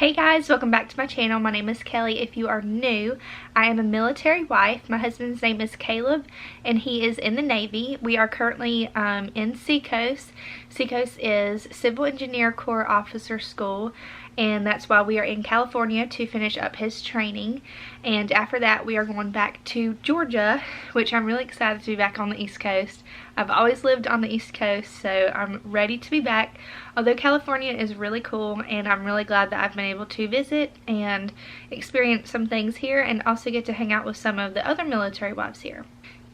Hey guys, welcome back to my channel. My name is Kelly. If you are new, I am a military wife. My husband's name is Caleb and he is in the Navy. We are currently in Seacoast. Seacoast is Civil Engineer Corps Officer School, and that's why we are in California to finish up his training. And after that we are going back to Georgia, which I'm really excited to be back on the East Coast. I've always lived on the East Coast, so I'm ready to be back. Although California is really cool, and I'm really glad that I've been able to visit and experience some things here and also get to hang out with some of the other military wives here.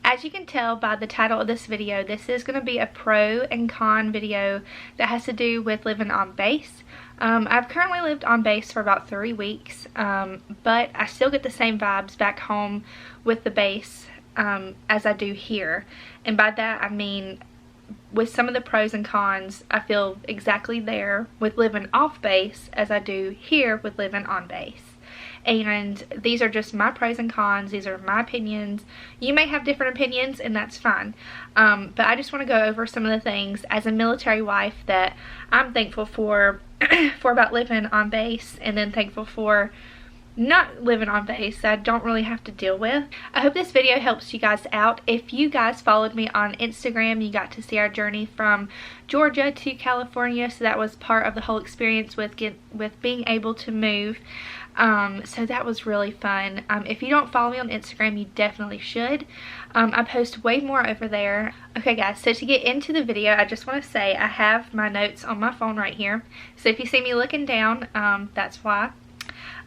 As you can tell by the title of this video, this is going to be a pro and con video that has to do with living on base. I've currently lived on base for about 3 weeks, but I still get the same vibes back home with the base as I do here. And by that I mean, with some of the pros and cons, I feel exactly there with living off base as I do here with living on base. And these are just my pros and cons. These are my opinions. You may have different opinions, and that's fine. But I just want to go over some of the things as a military wife that I'm thankful for about living on base, and then thankful for not living on base that I don't really have to deal with. I hope this video helps you guys out. If you guys followed me on Instagram, you got to see our journey from Georgia to California, so that was part of the whole experience with being able to move. So that was really fun. If you don't follow me on Instagram, you definitely should. I post way more over there. Okay guys, so to get into the video, I just want to say I have my notes on my phone right here. So if you see me looking down, that's why.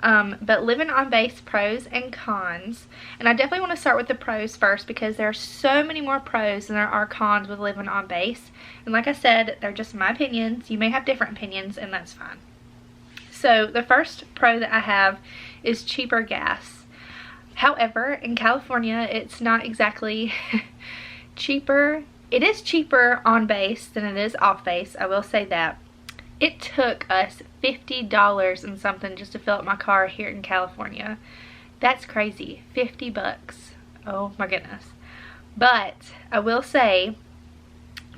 But living on base, pros and cons. And I definitely want to start with the pros first, because there are so many more pros than there are cons with living on base. And like I said, they're just my opinions. You may have different opinions, and that's fine. So the first pro that I have is cheaper gas. However, in California, it's not exactly cheaper. It is cheaper on base than it is off base, I will say that. It took us $50 and something just to fill up my car here in California. That's crazy. 50 bucks. Oh my goodness. But I will say,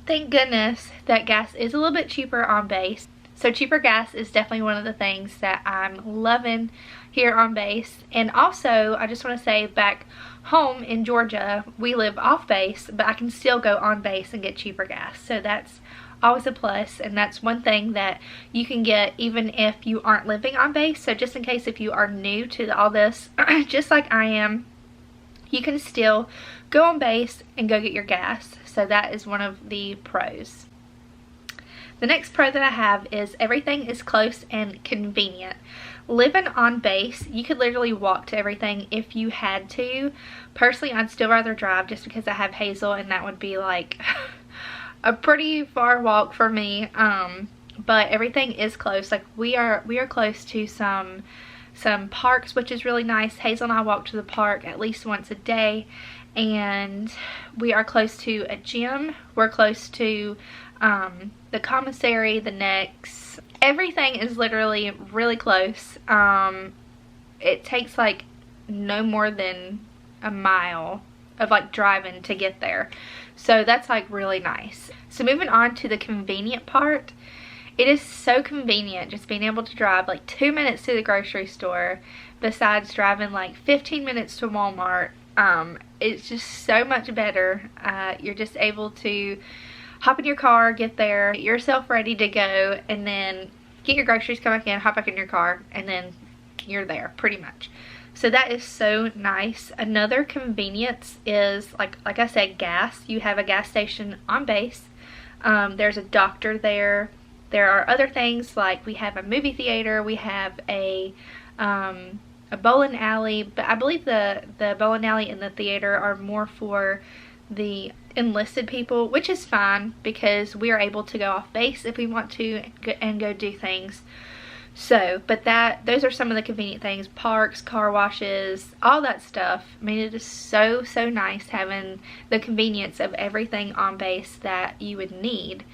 thank goodness that gas is a little bit cheaper on base. So cheaper gas is definitely one of the things that I'm loving here on base. And also, I just want to say, back home in Georgia, we live off base, but I can still go on base and get cheaper gas. So that's always a plus, and that's one thing that you can get even if you aren't living on base. So just in case if you are new to all this, just like I am, you can still go on base and go get your gas. So that is one of the pros. The next pro that I have is everything is close and convenient. Living on base, you could literally walk to everything if you had to. Personally, I'd still rather drive just because I have Hazel, and that would be like a pretty far walk for me. But everything is close. Like we are close to some parks, which is really nice. Hazel and I walk to the park at least once a day, and we are close to a gym. We're close to the commissary, the Nex. Everything is literally really close. It takes like no more than a mile of like driving to get there. So that's like really nice. So moving on to the convenient part. It is so convenient just being able to drive like 2 minutes to the grocery store, besides driving like 15 minutes to Walmart. It's just so much better. You're just able to hop in your car, get there, get yourself ready to go, and then get your groceries, come back in, hop back in your car, and then you're there pretty much. So that is so nice. Another convenience is, like I said, gas. You have a gas station on base. There's a doctor there. There are other things, like we have a movie theater, we have a bowling alley, but I believe the bowling alley and the theater are more for the enlisted people, which is fine because we are able to go off base if we want to and go do things. So, but those are some of the convenient things: parks, car washes, all that stuff. I mean, it is so nice having the convenience of everything on base that you would need.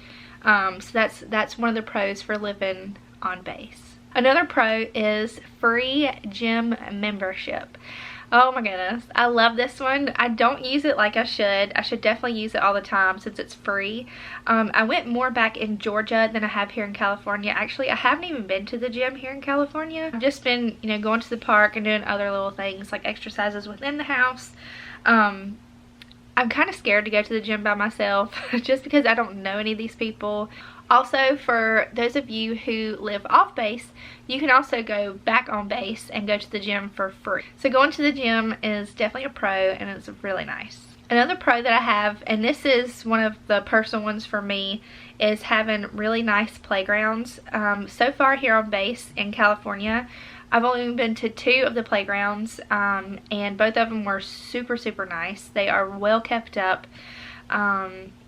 So that's one of the pros for living on base. Another pro is free gym membership. Oh my goodness, I love this one. I don't use it like I should. I should definitely use it all the time since it's free. I went more back in Georgia than I have here in California. Actually, I haven't even been to the gym here in California. I've just been, you know, going to the park and doing other little things like exercises within the house. I'm kind of scared to go to the gym by myself just because I don't know any of these people. Also, for those of you who live off base, you can also go back on base and go to the gym for free. So going to the gym is definitely a pro, and it's really nice. Another pro that I have, and this is one of the personal ones for me, is having really nice playgrounds. So far here on base in California, I've only been to 2 of the playgrounds, and both of them were super, super nice. They are well kept up.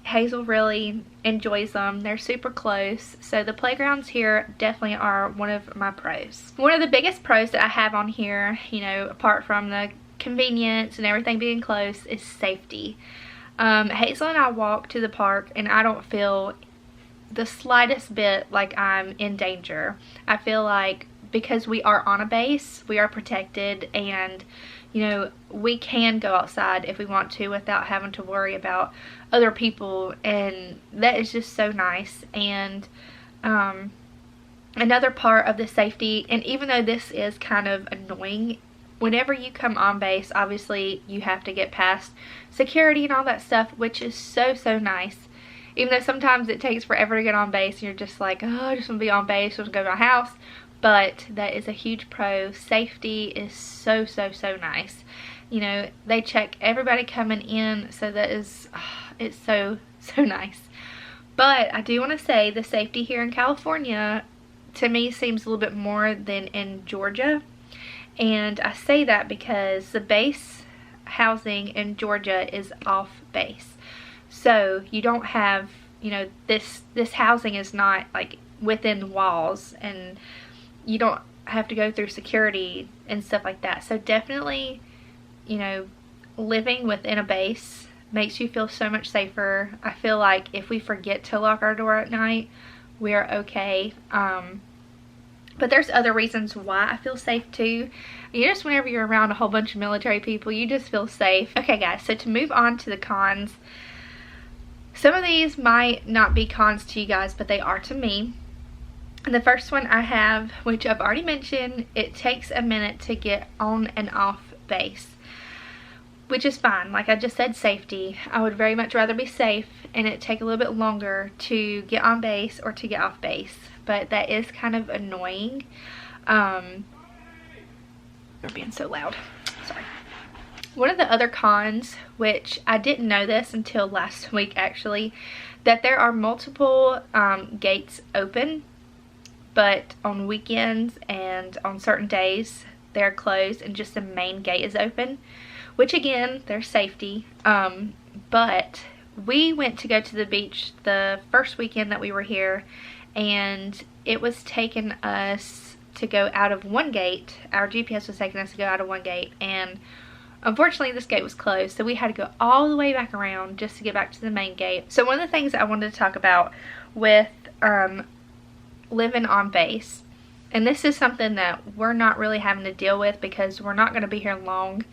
Hazel really enjoys them. They're super close. So the playgrounds here definitely are one of my pros. One of the biggest pros that I have on here, you know, apart from the convenience and everything being close, is safety. Hazel and I walk to the park and I don't feel the slightest bit like I'm in danger. I feel like because we are on a base, we are protected, and you know, we can go outside if we want to without having to worry about other people, and that is just so nice. And another part of the safety, and even though this is kind of annoying, whenever you come on base, obviously you have to get past security and all that stuff, which is so, so nice. Even though sometimes it takes forever to get on base and you're just like, oh, I just want to be on base, I want to go to my house. But that is a huge pro. Safety is so, so, so nice. You know, they check everybody coming in, so that is, it's so, so nice. But I do want to say the safety here in California, to me, seems a little bit more than in Georgia. And I say that because the base housing in Georgia is off base. So you don't have, you know, this housing is not like within walls, and you don't have to go through security and stuff like that. So definitely, you know, living within a base makes you feel so much safer. I feel like if we forget to lock our door at night, we're okay. But there's other reasons why I feel safe too. You just, whenever you're around a whole bunch of military people, you just feel safe. Okay guys, so to move on to the cons. Some of these might not be cons to you guys, but they are to me. And the first one I have, which I've already mentioned, it takes a minute to get on and off base, which is fine. Like I just said, safety. I would very much rather be safe and it take a little bit longer to get on base or to get off base, but that is kind of annoying. They're being so loud. Sorry. One of the other cons, which I didn't know this until last week actually, that there are multiple gates open, but on weekends and on certain days they're closed and just the main gate is open, which again, there's safety. But we went to go to the beach the first weekend that we were here, and it was taking us to go out of one gate. Our GPS was taking us to go out of one gate, and unfortunately this gate was closed, so we had to go all the way back around just to get back to the main gate. So one of the things I wanted to talk about with living on base, and this is something that we're not really having to deal with because we're not going to be here long.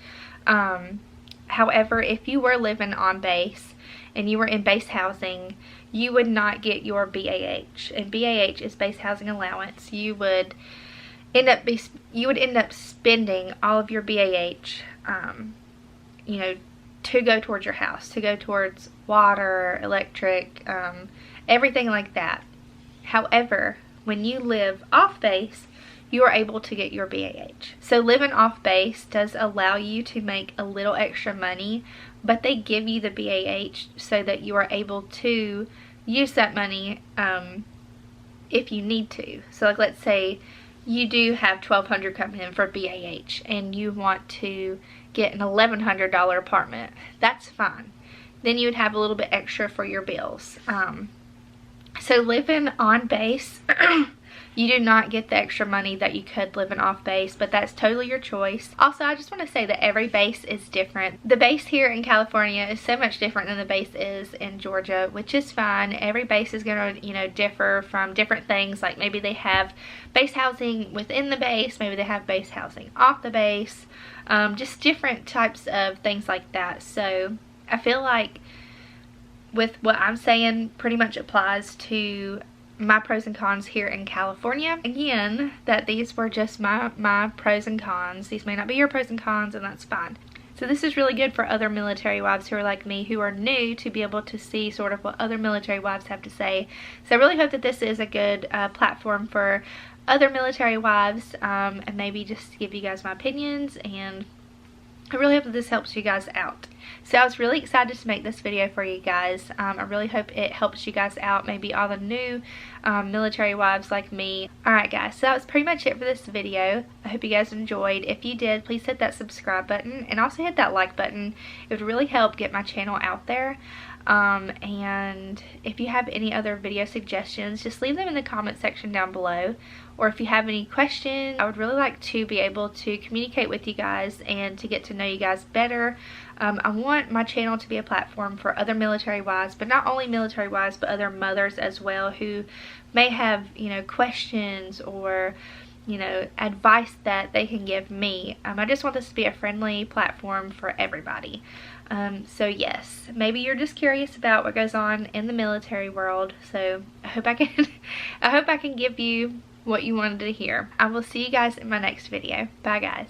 However, if you were living on base and you were in base housing, you would not get your BAH, and BAH is base housing allowance. You would end up spending all of your BAH, you know, to go towards your house, to go towards water, electric, everything like that. However, when you live off base, you are able to get your BAH. So living off base does allow you to make a little extra money, but they give you the BAH so that you are able to use that money if you need to. So like, let's say you do have $1,200 coming in for BAH and you want to get an $1,100 apartment. That's fine. Then you would have a little bit extra for your bills. So living on base You do not get the extra money that you could living off base, but that's totally your choice. Also, I just want to say that every base is different. The base here in California is so much different than the base is in Georgia, which is fine. Every base is going to, you know, differ from different things. Like maybe they have base housing within the base, maybe they have base housing off the base, just different types of things like that. So I feel like with what I'm saying pretty much applies to my pros and cons here in California. Again, that these were just my pros and cons. These may not be your pros and cons, and that's fine. So this is really good for other military wives who are like me, who are new, to be able to see sort of what other military wives have to say. So I really hope that this is a good platform for other military wives, and maybe just give you guys my opinions, and I really hope that this helps you guys out. So I was really excited to make this video for you guys. I really hope it helps you guys out, maybe all the new military wives like me. Alright guys, so that was pretty much it for this video. I hope you guys enjoyed. If you did, please hit that subscribe button and also hit that like button. It would really help get my channel out there. And if you have any other video suggestions, just leave them in the comment section down below. Or if you have any questions, I would really like to be able to communicate with you guys and to get to know you guys better. I want my channel to be a platform for other military wives, but not only military wives, but other mothers as well, who may have, you know, questions or, you know, advice that they can give me. I just want this to be a friendly platform for everybody. So yes, maybe you're just curious about what goes on in the military world. So I hope I can give you what you wanted to hear. I will see you guys in my next video. Bye guys.